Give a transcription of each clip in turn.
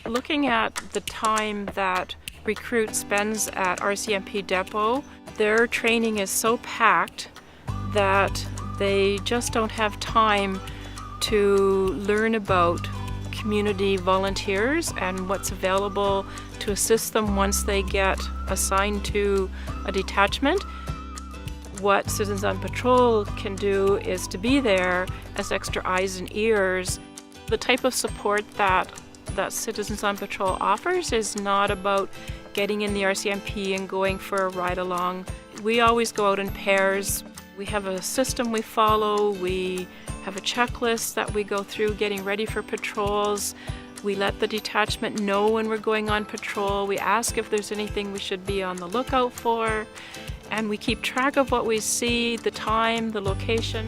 Looking at the time that recruit spends at RCMP Depot, their training is so packed that they just don't have time to learn about community volunteers and what's available to assist them once they get assigned to a detachment. What Citizens on Patrol can do is to be there as extra eyes and ears. The type of support that Citizens on Patrol offers is not about getting in the RCMP and going for a ride along. We always go out in pairs. We have a system we follow. We have a checklist that we go through getting ready for patrols. We let the detachment know when we're going on patrol. We ask if there's anything we should be on the lookout for. And we keep track of what we see, the time, the location,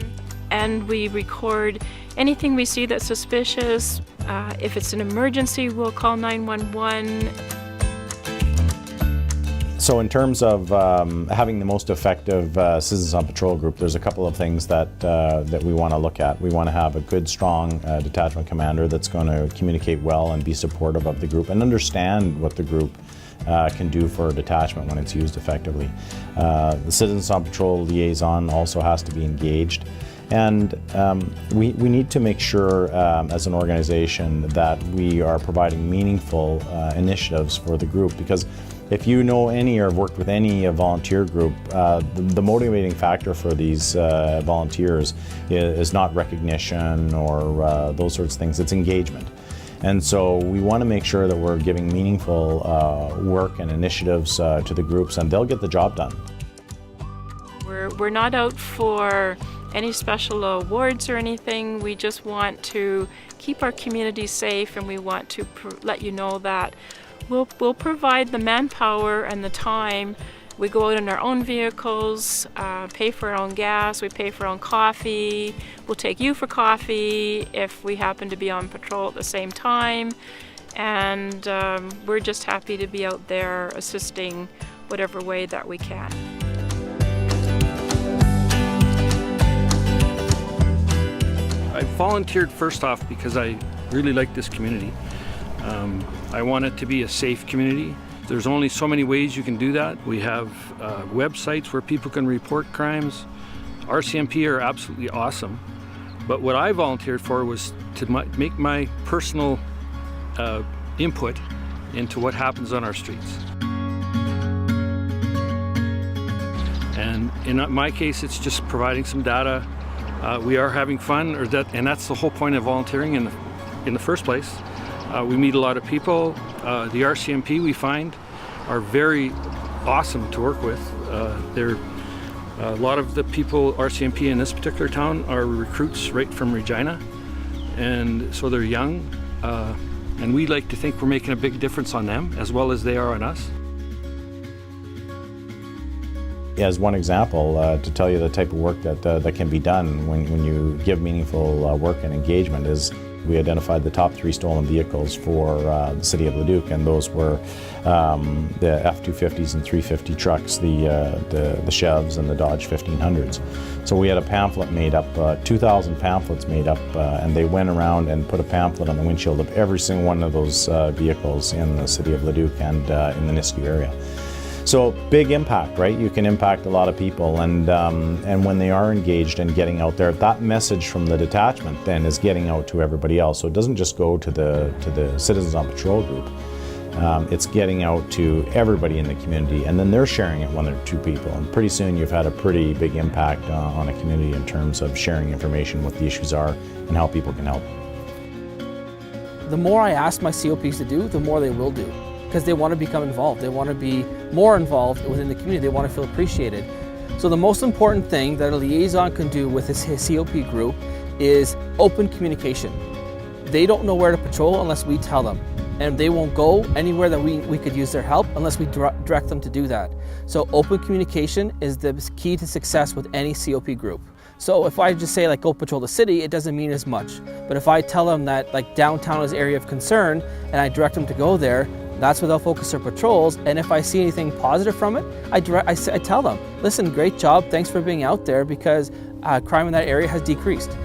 and we record anything we see that's suspicious. If it's an emergency, we'll call 911. So in terms of having the most effective Citizens on Patrol group, there's a couple of things that we want to look at. We want to have a good, strong detachment commander that's going to communicate well and be supportive of the group and understand what the group can do for a detachment when it's used effectively. The Citizens on Patrol liaison also has to be engaged. And we need to make sure as an organization that we are providing meaningful initiatives for the group, because if you know any or have worked with any volunteer group, the motivating factor for these volunteers is not recognition or those sorts of things, it's engagement. And so we want to make sure that we're giving meaningful work and initiatives to the groups, and they'll get the job done. We're not out for any special awards or anything. We just want to keep our community safe, and we want to let you know that we'll provide the manpower and the time. We go out in our own vehicles, pay for our own gas, we pay for our own coffee. We'll take you for coffee if we happen to be on patrol at the same time. And we're just happy to be out there assisting whatever way that we can. I volunteered first off because I really like this community. I want it to be a safe community. There's only so many ways you can do that. We have websites where people can report crimes. RCMP are absolutely awesome. But what I volunteered for was to make my personal input into what happens on our streets. And in my case, it's just providing some data. We are having fun, and that's the whole point of volunteering in the first place. We meet a lot of people. The RCMP, we find, are very awesome to work with. A lot of the people, RCMP in this particular town, are recruits right from Regina, and so they're young, and we like to think we're making a big difference on them as well as they are on us. As one example, to tell you the type of work that can be done when you give meaningful work and engagement is we identified the top 3 stolen vehicles for the city of Leduc, and those were the F-250s and 350 trucks, the Chevs and the Dodge 1500s. So we had a pamphlet made up, 2,000 pamphlets made up, and they went around and put a pamphlet on the windshield of every single one of those vehicles in the city of Leduc and in the Nisku area. So big impact, right? You can impact a lot of people, and when they are engaged and getting out there, that message from the detachment then is getting out to everybody else. So it doesn't just go to the Citizens on Patrol group. It's getting out to everybody in the community, and then they're sharing it 1 or 2 people, and pretty soon you've had a pretty big impact on a community in terms of sharing information, what the issues are, and how people can help. The more I ask my COPs to do, the more they will do, because they want to become involved. They want to be more involved within the community. They want to feel appreciated. So the most important thing that a liaison can do with his COP group is open communication. They don't know where to patrol unless we tell them, and they won't go anywhere that we could use their help unless we direct them to do that. So open communication is the key to success with any COP group. So if I just say like go patrol the city, it doesn't mean as much. But if I tell them that like downtown is area of concern and I direct them to go there, that's where they'll focus their patrols. And if I see anything positive from it, I tell them, listen, great job, thanks for being out there, because crime in that area has decreased.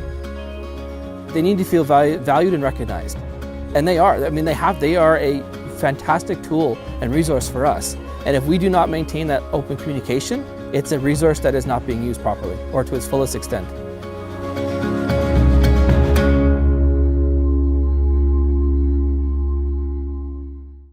They need to feel valued and recognized. And they are. I mean, they are a fantastic tool and resource for us. And if we do not maintain that open communication, it's a resource that is not being used properly or to its fullest extent.